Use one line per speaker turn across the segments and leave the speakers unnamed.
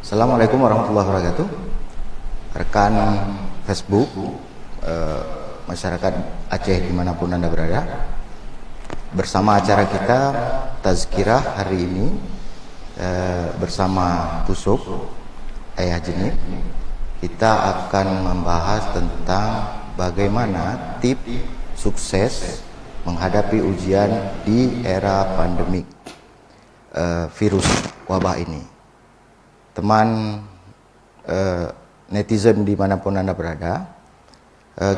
Assalamualaikum warahmatullahi wabarakatuh. Rekan Facebook, masyarakat Aceh dimanapun Anda berada, bersama acara kita Tazkirah hari ini bersama Tusuk Ayah Jenib, kita akan membahas tentang bagaimana tips sukses menghadapi ujian di era pandemik virus wabah ini. Teman netizen dimanapun Anda berada,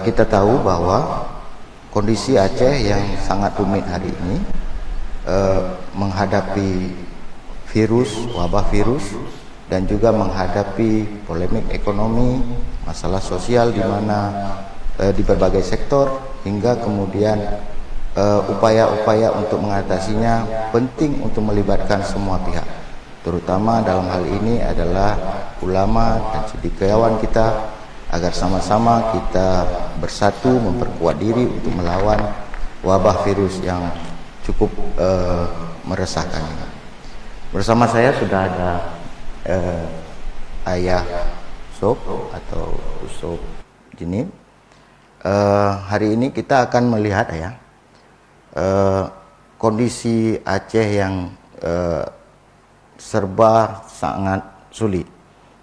kita tahu bahwa kondisi Aceh yang sangat rumit hari ini menghadapi wabah virus, dan juga menghadapi polemik ekonomi, masalah sosial di mana di berbagai sektor, hingga kemudian upaya-upaya untuk mengatasinya penting untuk melibatkan semua pihak, terutama dalam hal ini adalah ulama dan cendekiawan kita, agar sama-sama kita bersatu memperkuat diri untuk melawan wabah virus yang cukup meresahkan ini. Bersama saya sudah ada Ayah Sob atau Tusuk Jenib. Hari ini kita akan melihat kondisi Aceh yang serba sangat sulit,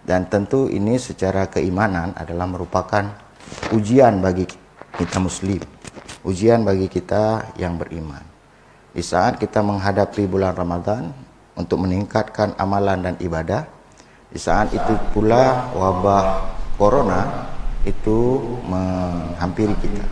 dan tentu ini secara keimanan adalah merupakan ujian bagi kita muslim, ujian bagi kita yang beriman. Di saat kita menghadapi bulan Ramadan untuk meningkatkan amalan dan ibadah, di saat itu pula wabah corona itu menghampiri kita.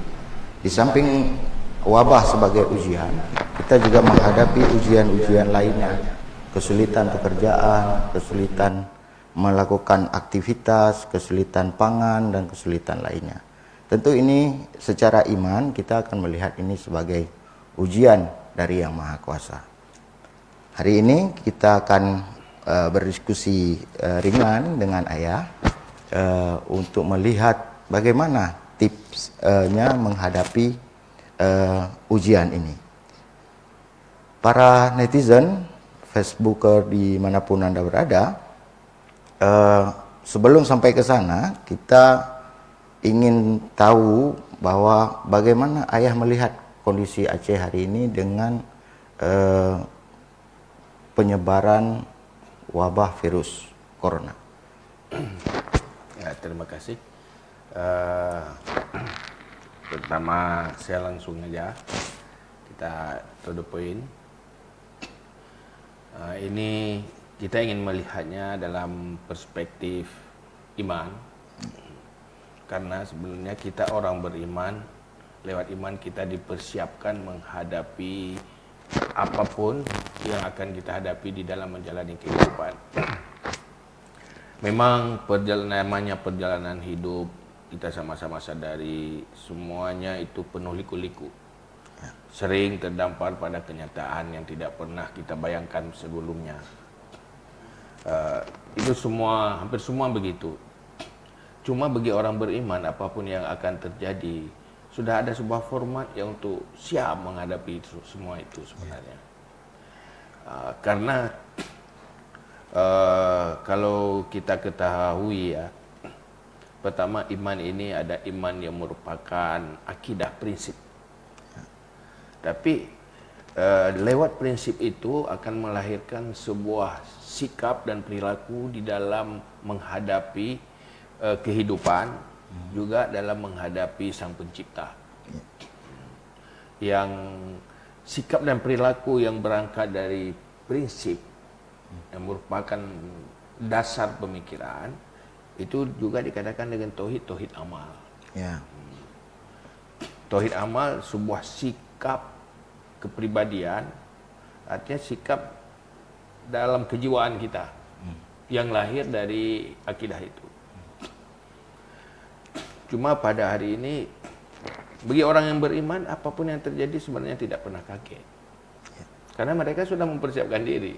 Di samping wabah sebagai ujian, kita juga menghadapi ujian-ujian lainnya, kesulitan pekerjaan, kesulitan melakukan aktivitas, kesulitan pangan, dan kesulitan lainnya. Tentu ini secara iman kita akan melihat ini sebagai ujian dari Yang Maha Kuasa. Hari ini kita akan berdiskusi ringan dengan Ayah untuk melihat bagaimana tipsnya menghadapi ujian ini. Para netizen, Facebooker dimanapun Anda berada, sebelum sampai ke sana, kita ingin tahu bahwa bagaimana Ayah melihat kondisi Aceh hari ini dengan penyebaran wabah virus corona.
Ya, terima kasih. Pertama, saya langsung aja kita to the point. Ini kita ingin melihatnya dalam perspektif iman, karena sebenarnya kita orang beriman, lewat iman kita dipersiapkan menghadapi apapun yang akan kita hadapi di dalam menjalani kehidupan. Memang perjalanan hidup, kita sama-sama sadari semuanya itu penuh liku-liku. Sering terdampar pada kenyataan yang tidak pernah kita bayangkan sebelumnya. Itu semua, hampir semua begitu. Cuma bagi orang beriman, apapun yang akan terjadi, sudah ada sebuah format yang untuk siap menghadapi semua itu sebenarnya. Karena kalau kita ketahui ya, pertama, iman ini ada iman yang merupakan akidah prinsip. Tapi lewat prinsip itu akan melahirkan sebuah sikap dan perilaku di dalam menghadapi kehidupan, juga dalam menghadapi Sang Pencipta. Yang sikap dan perilaku yang berangkat dari prinsip yang merupakan dasar pemikiran, itu juga dikatakan dengan tauhid amal.
Ya.
Tauhid amal sebuah sikap kepribadian, artinya sikap dalam kejiwaan kita yang lahir dari akidah itu. Cuma pada hari ini, bagi orang yang beriman, apapun yang terjadi sebenarnya tidak pernah kaget, karena mereka sudah mempersiapkan diri.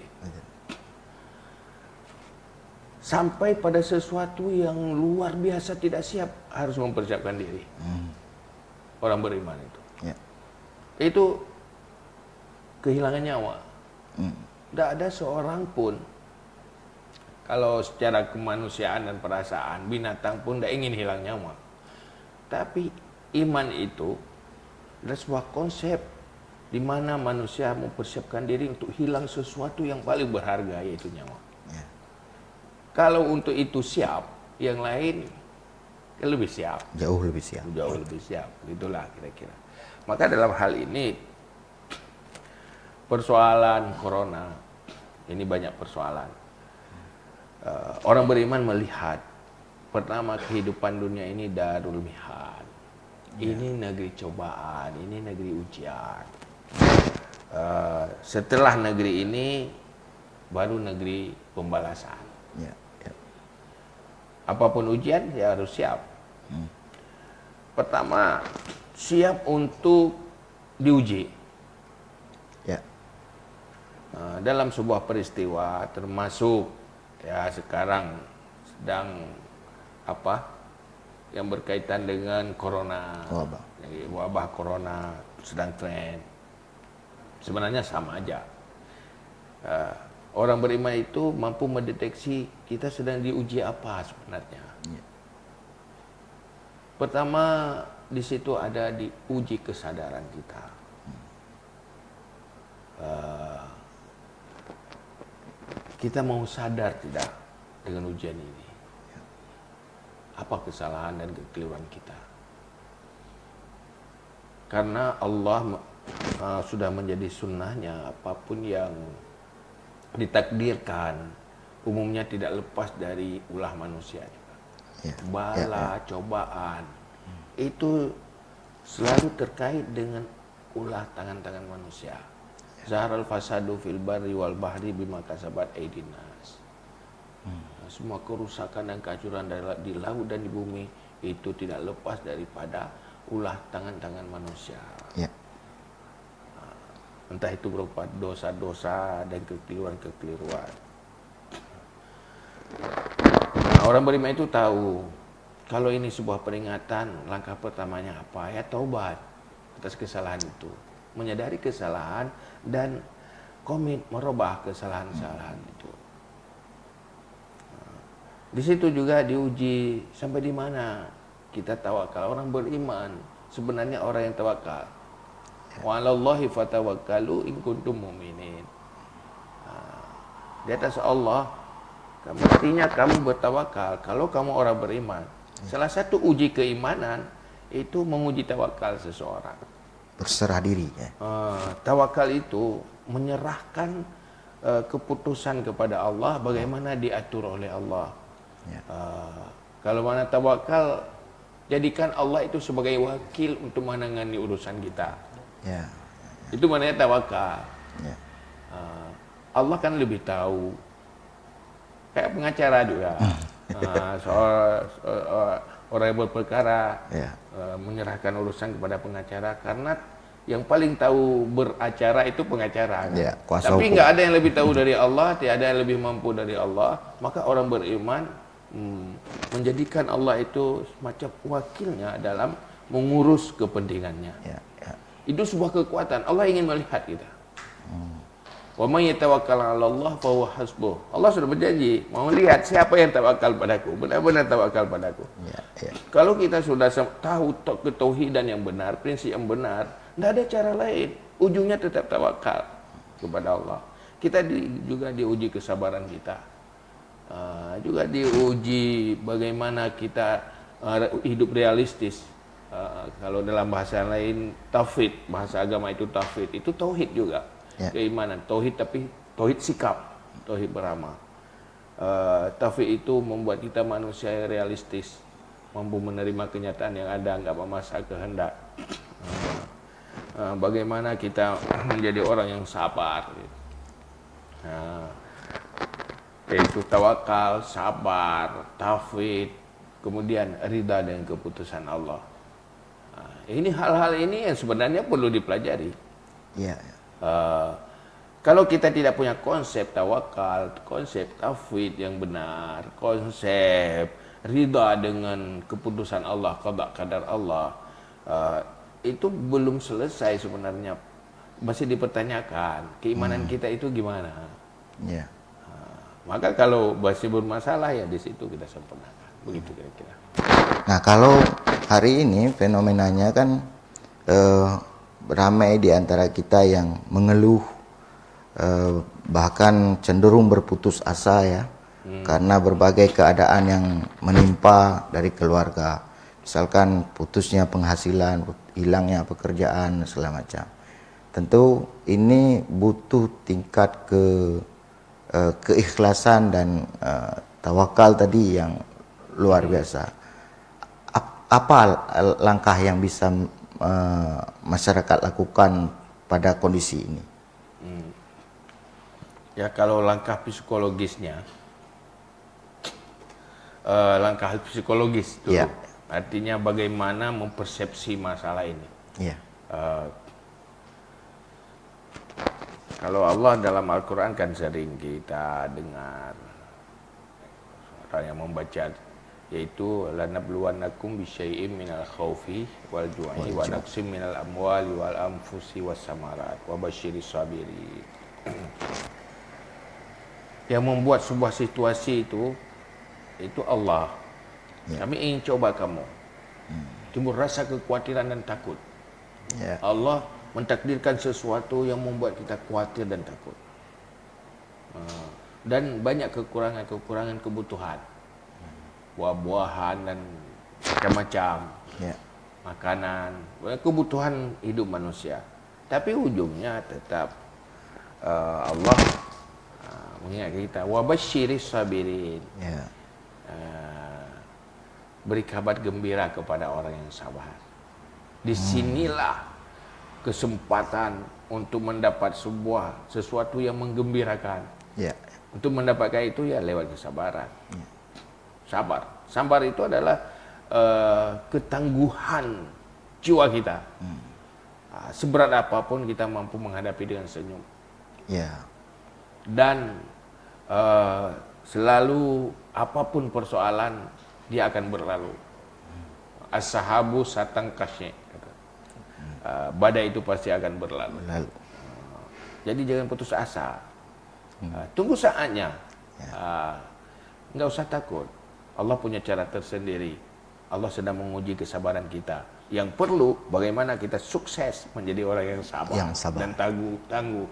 Sampai pada sesuatu yang luar biasa tidak siap, harus mempersiapkan diri. Orang beriman itu. Itu kehilangan nyawa. Tidak ada seorang pun Kalau secara kemanusiaan dan perasaan, binatang pun tidak ingin hilang nyawa. Tapi iman itu adalah sebuah konsep di mana manusia mempersiapkan diri untuk hilang sesuatu yang paling berharga, yaitu nyawa.
Ya.
Kalau untuk itu siap, yang lain lebih siap.
Jauh lebih siap.
Jauh lebih siap. Itulah kira-kira. Maka dalam hal ini, persoalan corona, ini banyak persoalan. Orang beriman melihat, pertama, kehidupan dunia ini darul mihad. Ini negeri cobaan, ini negeri ujian. Setelah negeri ini, baru negeri pembalasan.
Ya. Ya.
Apapun ujian, ya harus siap. Pertama, siap untuk diuji.
Ya.
Dalam sebuah peristiwa, termasuk ya sekarang sedang yang berkaitan dengan corona, wabah corona sedang tren. Sebenarnya sama aja. Orang beriman itu mampu mendeteksi kita sedang diuji apa sebenarnya.
Ya.
Pertama, di situ ada diuji kesadaran kita. Kita mau sadar tidak dengan ujian ini? Apa kesalahan dan kekeliruan kita? Karena Allah sudah menjadi sunnahnya, apapun yang ditakdirkan umumnya tidak lepas dari ulah manusia.
Ya.
Bala, cobaan itu selalu terkait dengan ulah tangan-tangan manusia. Zaharal fasadu fil barri wal bahri bima kasabat aydin nas. Semua kerusakan dan kehancuran di laut dan di bumi itu tidak lepas daripada ulah tangan-tangan manusia.
Ya.
Entah itu berupa dosa-dosa dan kekeliruan-kekeliruan. Orang beriman itu tahu kalau ini sebuah peringatan, langkah pertamanya apa? Ya taubat atas kesalahan itu. Menyadari kesalahan dan komit merubah kesalahan-kesalahan itu. Di situ juga diuji sampai di mana kita tawakal. Orang beriman sebenarnya orang yang tawakal. Wa 'alallahi fatawakkalu in kuntum mu'minin. Di atas Allah mestinya kamu bertawakal kalau kamu orang beriman. Salah satu uji keimanan itu menguji tawakal seseorang.
Berserah diri. Ya.
Tawakal itu menyerahkan keputusan kepada Allah bagaimana diatur oleh Allah.
Ya.
Kalau mana tawakal, jadikan Allah itu sebagai wakil untuk menangani urusan kita.
Ya.
Itu maknanya tawakal.
Ya.
Allah kan lebih tahu. Kayak pengacara juga. Soal orang yang berperkara
Ya.
menyerahkan urusan kepada pengacara karena yang paling tahu beracara itu pengacara. Kan?
Ya, kuasa
Tapi
hukum.
nggak ada yang lebih tahu dari Allah, tidak ada yang lebih mampu dari Allah. Maka orang beriman menjadikan Allah itu semacam wakilnya dalam mengurus kepentingannya.
Ya. Ya.
Itu sebuah kekuatan. Allah ingin melihat kita. Wa may yatawakkal 'ala Allah fa huwa hasbuh. Allah sudah berjanji mau lihat siapa yang tawakal padaku, benar-benar tawakal padaku.
Ya. Ya.
Kalau kita sudah tahu ketauhidan yang benar, prinsip yang benar, tidak ada cara lain. Ujungnya tetap tawakal kepada Allah. Kita juga diuji kesabaran kita. Juga diuji bagaimana kita hidup realistis. Kalau dalam bahasa lain tauhid, bahasa agama itu tauhid, itu tauhid juga.
Ya.
Keimanan, tauhid tapi tauhid sikap, tauhid beramal. Tauhid itu membuat kita manusia yang realistis, mampu menerima kenyataan yang ada, enggak memaksa kehendak. Bagaimana kita menjadi orang yang sabar. Yaitu tawakal, sabar, tauhid, kemudian ridha dengan keputusan Allah. Ini hal-hal ini yang sebenarnya perlu dipelajari.
Ya.
Kalau kita tidak punya konsep tawakal, konsep tauhid yang benar, konsep ridha dengan keputusan Allah, qada qadar Allah, itu belum selesai sebenarnya. Masih dipertanyakan keimanan kita itu gimana.
Ya.
Maka kalau masih bermasalah ya di situ kita sempurnakan. Begitu kira-kira.
Nah, kalau hari ini fenomenanya kan ramai di antara kita yang mengeluh, bahkan cenderung berputus asa ya, karena berbagai keadaan yang menimpa dari keluarga. Misalkan putusnya penghasilan, hilangnya pekerjaan, segala macam. Tentu ini butuh tingkat keikhlasan dan tawakal tadi yang luar biasa. Apa langkah yang bisa masyarakat lakukan pada kondisi ini?
Ya kalau langkah psikologisnya, langkah psikologis dulu.
Ya.
Artinya bagaimana mempersepsi masalah ini.
Ya.
Kalau Allah dalam Al-Quran kan sering kita dengar orang yang membaca, yaitu lanabluwannakum bisyai'im minal khaufi wal ju'i wa naqsim minal amwali wal anfusi was samarat wa basyiris sabirin. Yang membuat sebuah situasi itu Allah. Ya. Kami ingin coba kamu. Timbul rasa kekhawatiran dan takut. Ya. Allah mentakdirkan sesuatu yang membuat kita khawatir dan takut. Dan banyak kekurangan kebutuhan. Buah-buahan dan macam-macam. Ya. Makanan, kebutuhan hidup manusia. Tapi ujungnya tetap Allah mengingat kita. Wa basyiris sabirin. Ya. Beri kabar gembira kepada orang yang sabar. Disinilah kesempatan untuk mendapat sesuatu yang menggembirakan. Ya. Untuk mendapatkan itu ya lewat kesabaran. Ya. Sabar itu adalah ketangguhan jiwa kita. Seberat apapun kita mampu menghadapi dengan senyum. Ya. Dan selalu apapun persoalan dia akan berlalu. As-sahabu satang kasy. Badai itu pasti akan berlalu. Jadi jangan putus asa. Tunggu saatnya. Enggak usah takut. Allah punya cara tersendiri. Allah sedang menguji kesabaran kita. Yang perlu bagaimana kita sukses menjadi orang yang sabar. Dan tangguh.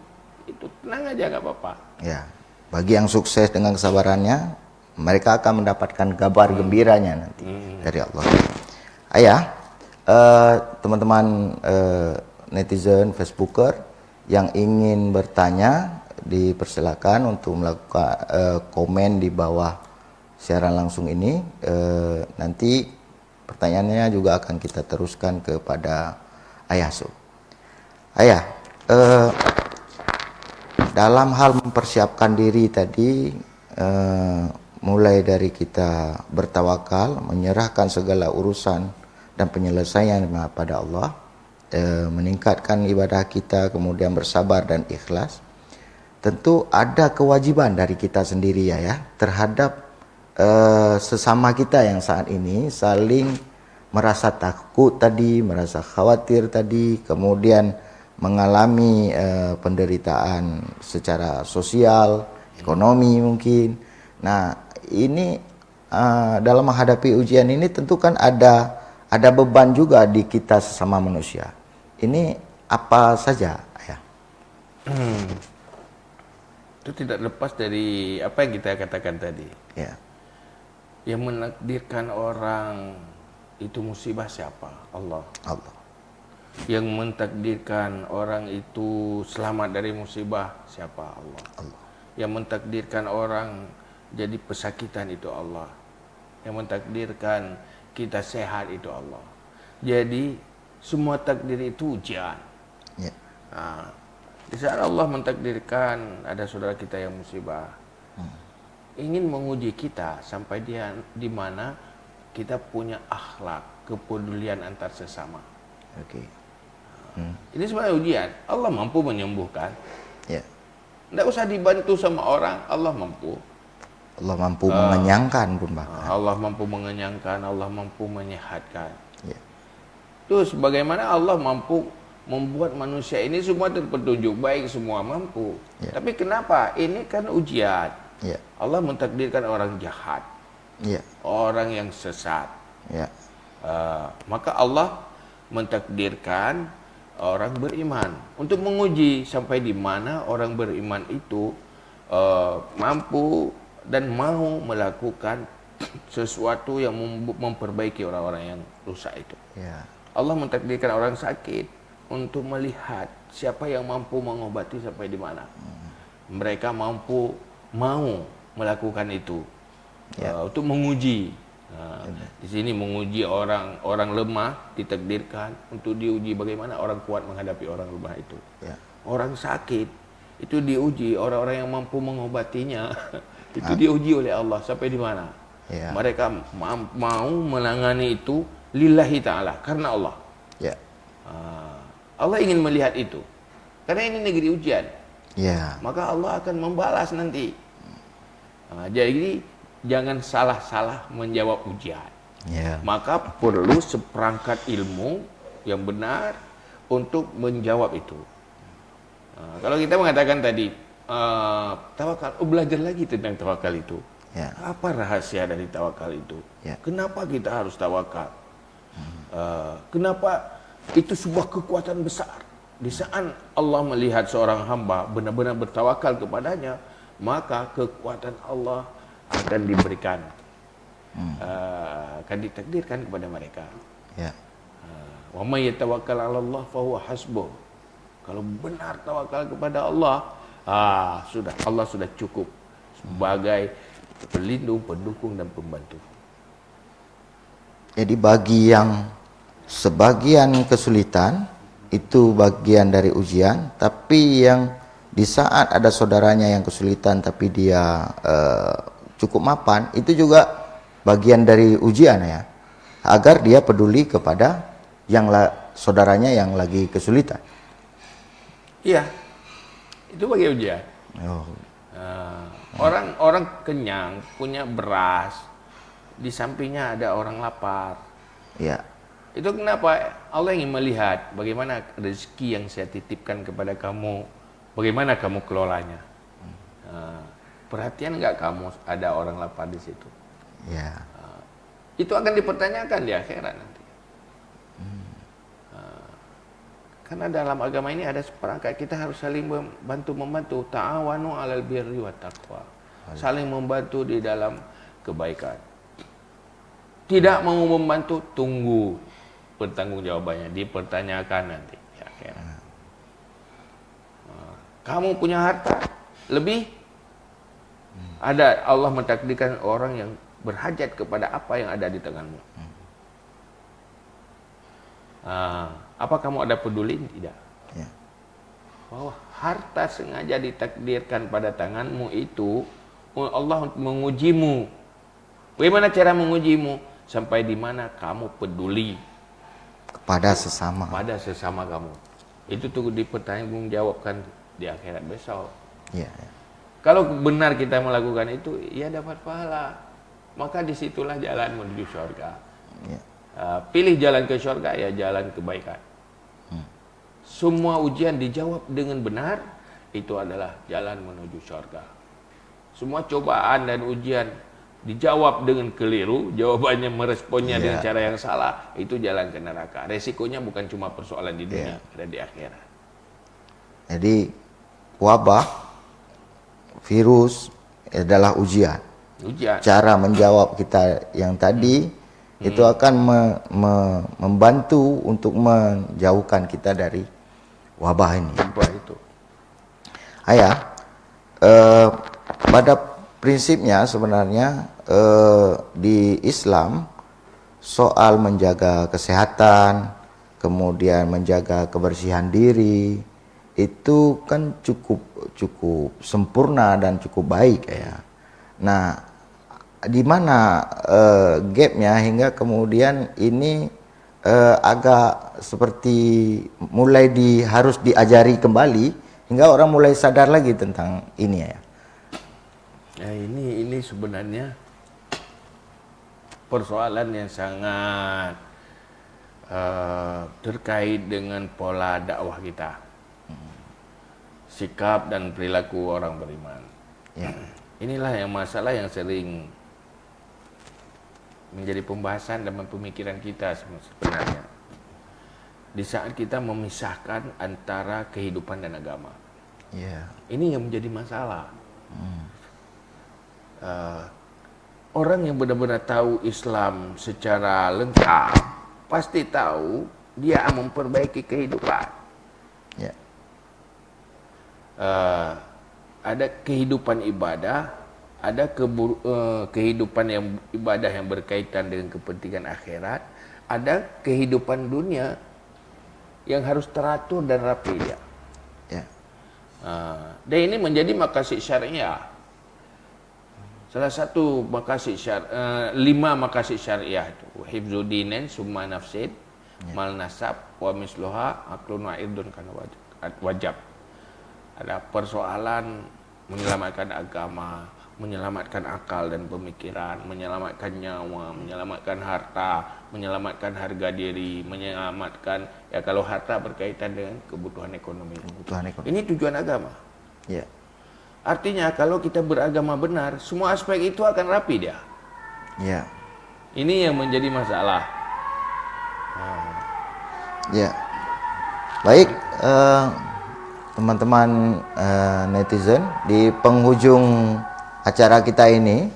Itu tenang aja, nggak apa-apa. Ya.
Bagi yang sukses dengan kesabarannya, mereka akan mendapatkan kabar gembiranya nanti dari Allah. Ayah, teman-teman netizen, Facebooker yang ingin bertanya, dipersilakan untuk melakukan komen di bawah siaran langsung ini. Nanti pertanyaannya juga akan kita teruskan kepada Ayah Su. Ayah, dalam hal mempersiapkan diri tadi, mulai dari kita bertawakal, menyerahkan segala urusan dan penyelesaian pada Allah, meningkatkan ibadah kita, kemudian bersabar dan ikhlas. Tentu ada kewajiban dari kita sendiri ya terhadap sesama kita yang saat ini saling merasa takut tadi, merasa khawatir tadi, kemudian mengalami penderitaan secara sosial, ekonomi mungkin. Nah, ini dalam menghadapi ujian ini tentu kan ada beban juga di kita sesama manusia. Ini apa saja, Ayah?
Itu tidak lepas dari apa yang kita katakan tadi.
Ya.
Yang menakdirkan orang itu musibah siapa? Allah. Yang mentakdirkan orang itu selamat dari musibah siapa? Allah. Yang mentakdirkan orang jadi pesakitan itu Allah. Yang mentakdirkan kita sehat itu Allah. Jadi semua takdir itu ujian. Ya. Di saat Allah mentakdirkan ada saudara kita yang musibah, ingin menguji kita sampai dia di mana kita punya akhlak, kepedulian antar sesama. Oke. Ini sebenarnya ujian. Allah mampu menyembuhkan. Ya. Tidak usah dibantu sama orang, Allah mampu.
Allah mampu mengenyangkan pun bahkan.
Allah mampu mengenyangkan, Allah mampu menyehatkan. Ya. Terus bagaimana Allah mampu membuat manusia ini semua terpetunjuk baik, semua mampu. Ya. Tapi kenapa? Ini kan ujian.
Ya.
Allah mentakdirkan orang jahat,
Ya.
orang yang sesat.
Ya.
Maka Allah mentakdirkan orang beriman untuk menguji sampai di mana orang beriman itu mampu dan mau melakukan sesuatu yang memperbaiki orang-orang yang rusak itu.
Ya.
Allah mentakdirkan orang sakit untuk melihat siapa yang mampu mengobati sampai di mana. Mereka mau melakukan itu untuk menguji. Di sini menguji orang lemah ditakdirkan untuk diuji bagaimana orang kuat menghadapi orang lemah itu.
Ya.
Orang sakit itu diuji, orang-orang yang mampu mengobatinya itu diuji oleh Allah sampai di mana.
Ya.
Mereka mau menangani itu lillahi ta'ala, karena Allah.
Ya.
Allah ingin melihat itu. Karena ini negeri ujian.
Ya.
Maka Allah akan membalas nanti. Jadi jangan salah-salah menjawab ujian.
Ya.
Maka perlu seperangkat ilmu yang benar untuk menjawab itu. Kalau kita mengatakan tadi tawakal, belajar lagi tentang tawakal itu.
Ya.
Apa rahasia dari tawakal itu?
Ya.
Kenapa kita harus tawakal? Kenapa itu sebuah kekuatan besar? Di saat Allah melihat seorang hamba benar-benar bertawakal kepadanya, maka kekuatan Allah akan diberikan, akan ditakdirkan kepada mereka.
Ya.
Wa may yatawakkal 'ala Allah fa huwa hasbuh. Kalau benar tawakal kepada Allah, sudah, Allah sudah cukup sebagai pelindung, pendukung dan pembantu.
Jadi bagi yang sebagian kesulitan itu bagian dari ujian, tapi yang di saat ada saudaranya yang kesulitan tapi dia cukup mapan, itu juga bagian dari ujian ya, agar dia peduli kepada saudaranya yang lagi kesulitan.
Iya, itu bagi ujian.
Oh.
Orang kenyang punya beras, di sampingnya ada orang lapar.
Ya.
Itu kenapa Allah ingin melihat bagaimana rezeki yang saya titipkan kepada kamu, bagaimana kamu kelolanya. Perhatian nggak kamu ada orang lapar di situ?
Ya.
Itu akan dipertanyakan di akhirat nanti. Karena dalam agama ini ada seperangkat, kita harus saling membantu. Ta'awanu 'alal birri wat taqwa. Saling membantu di dalam kebaikan. Tidak mau membantu, tunggu pertanggungjawabannya, dipertanyakan nanti di akhirat. Kamu punya harta lebih, ada Allah mentakdirkan orang yang berhajat kepada apa yang ada di tanganmu. Apa kamu ada peduli? Tidak.
Ya.
Bahwa harta sengaja ditakdirkan pada tanganmu itu Allah mengujimu. Bagaimana cara mengujimu? Sampai di mana kamu peduli
Kepada sesama.
pada sesama kamu. Itu tunggu dipertanggungjawabkan di akhirat besok.
Ya. Ya.
Kalau benar kita melakukan itu, ya dapat pahala. Maka disitulah jalan menuju surga.
Ya.
Pilih jalan ke surga, ya jalan kebaikan. Semua ujian dijawab dengan benar, itu adalah jalan menuju surga. Semua cobaan dan ujian dijawab dengan keliru, jawabannya meresponnya dengan cara yang salah, itu jalan ke neraka. Resikonya bukan cuma persoalan di dunia, ada di akhirat.
Jadi wabah, virus adalah ujian.
Ujian.
Cara menjawab kita yang tadi itu akan membantu untuk menjauhkan kita dari wabah ini.
Wabah itu.
Ayah, pada prinsipnya sebenarnya di Islam soal menjaga kesehatan, kemudian menjaga kebersihan diri, itu kan cukup sempurna dan cukup baik ya. Nah, di mana gapnya hingga kemudian ini agak seperti mulai harus diajari kembali hingga orang mulai sadar lagi tentang ini ya.
Ya, ini sebenarnya persoalan yang sangat terkait dengan pola dakwah kita, sikap dan perilaku orang beriman.
Ya.
Inilah yang masalah yang sering menjadi pembahasan dalam pemikiran kita sebenarnya. Di saat kita memisahkan antara kehidupan dan agama.
Ya.
Ini yang menjadi masalah. Orang yang benar-benar tahu Islam secara lengkap, pasti tahu dia akan memperbaiki kehidupan.
Ya.
Ada kehidupan ibadah, ada kehidupan yang ibadah yang berkaitan dengan kepentingan akhirat, ada kehidupan dunia yang harus teratur dan rapi dia.
Ya.
Dan ini menjadi maqasid syariah. Salah satu maqasid 5 maqasid syariah itu, hifzuddinin summa nafsin, mal nasab wa misluha aklun wa irdun kana wajab. Ada persoalan menyelamatkan agama, menyelamatkan akal dan pemikiran, menyelamatkan nyawa, menyelamatkan harta, menyelamatkan harga diri, menyelamatkan, ya kalau harta berkaitan dengan kebutuhan ekonomi. Ini tujuan agama.
Ya.
Artinya kalau kita beragama benar, semua aspek itu akan rapi dia.
Ya.
Ini yang menjadi masalah.
Ya. Baik, teman-teman netizen, di penghujung acara kita ini,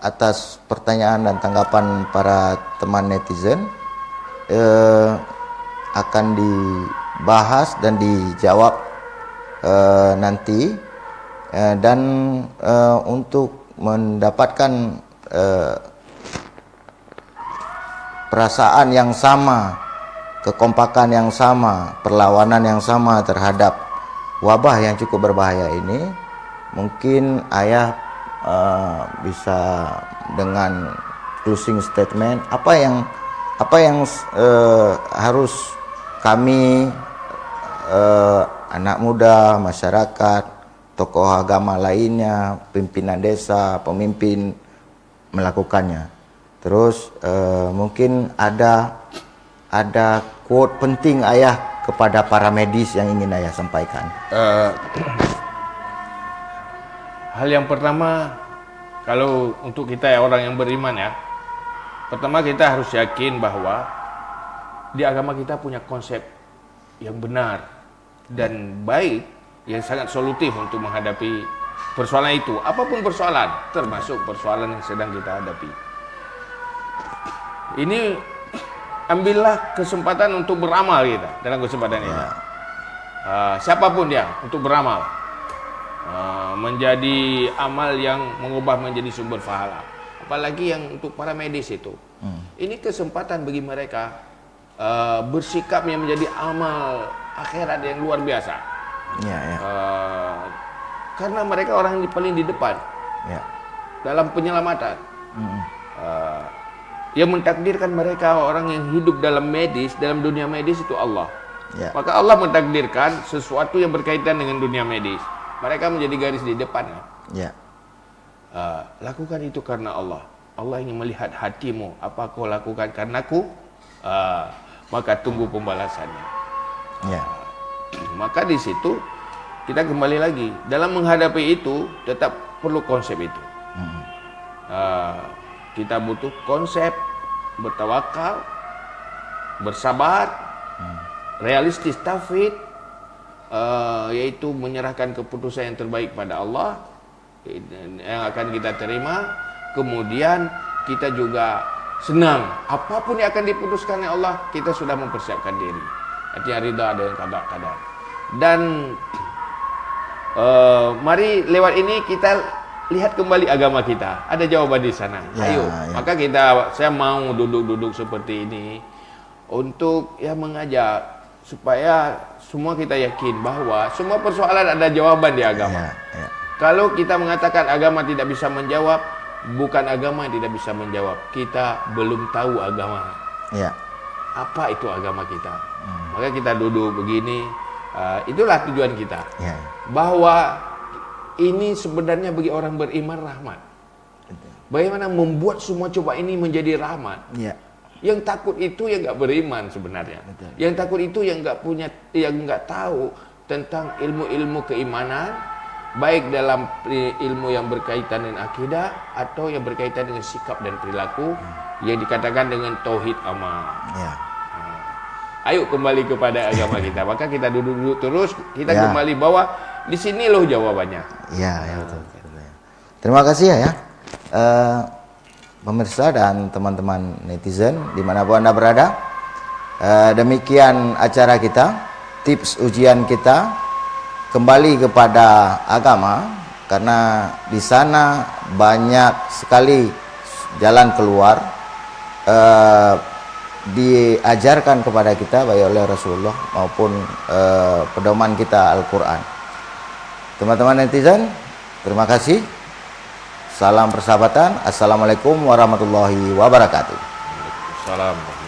atas pertanyaan dan tanggapan para teman netizen, akan dibahas dan dijawab nanti, dan untuk mendapatkan perasaan yang sama, kekompakan yang sama, perlawanan yang sama terhadap wabah yang cukup berbahaya ini, mungkin ayah bisa dengan closing statement apa yang harus kami anak muda, masyarakat, tokoh agama lainnya, pimpinan desa, pemimpin melakukannya. Terus mungkin ada quote penting ayah kepada para medis yang ingin ayah sampaikan.
Hal yang pertama, kalau untuk kita orang yang beriman ya, pertama kita harus yakin bahwa di agama kita punya konsep yang benar dan baik, yang sangat solutif untuk menghadapi persoalan itu, apapun persoalan, termasuk persoalan yang sedang kita hadapi. Ini ambillah kesempatan untuk beramal kita dalam kesempatan ini. Siapapun dia, untuk beramal. Menjadi amal yang mengubah menjadi sumber pahala. Apalagi yang untuk para medis itu. Ini kesempatan bagi mereka bersikap yang menjadi amal akhirat yang luar biasa. Karena mereka orang yang paling di depan dalam penyelamatan. Yang mentakdirkan mereka orang yang hidup dalam medis, dalam dunia medis itu Allah. Maka Allah mentakdirkan sesuatu yang berkaitan dengan dunia medis. Mereka menjadi garis di depan. Lakukan itu karena Allah. Allah ingin melihat hatimu. Apa kau lakukan karenaku? Maka tunggu pembalasannya. Maka di situ kita kembali lagi, dalam menghadapi itu tetap perlu konsep itu. Kita butuh konsep bertawakal, bersabar, realistis tauhid, yaitu menyerahkan keputusan yang terbaik pada Allah yang akan kita terima. Kemudian kita juga senang apapun yang akan diputuskan oleh Allah, kita sudah mempersiapkan diri. Artinya ridha dengan qada. Dan mari lewat ini kita lihat kembali agama kita. Ada jawaban di sana. Ayo. Maka saya mau duduk seperti ini untuk mengajak supaya semua kita yakin bahwa semua persoalan ada jawaban di agama. Kalau kita mengatakan agama tidak bisa menjawab, bukan agama yang tidak bisa menjawab. Kita belum tahu agama. Apa itu agama kita? Maka kita duduk begini. Itulah tujuan kita. Bahwa ini sebenarnya bagi orang beriman rahmat. Bagaimana membuat semua coba ini menjadi rahmat. Yang takut itu yang nggak beriman sebenarnya. Yang takut itu yang nggak tahu tentang ilmu-ilmu keimanan, baik dalam ilmu yang berkaitan dengan akidah atau yang berkaitan dengan sikap dan perilaku yang dikatakan dengan tauhid amal.
Ya.
Ayo kembali kepada agama kita. Maka kita duduk-duduk terus, kita
Ya.
kembali bahwa di sini loh jawabannya.
Ya, betul. Terima kasih ya. Pemirsa dan teman-teman netizen dimanapun Anda berada. Demikian acara kita, tips ujian kita kembali kepada agama, karena di sana banyak sekali jalan keluar diajarkan kepada kita baik oleh Rasulullah maupun pedoman kita Al-Quran. Teman-teman netizen, terima kasih. Salam persahabatan. Assalamualaikum warahmatullahi wabarakatuh.
Salam.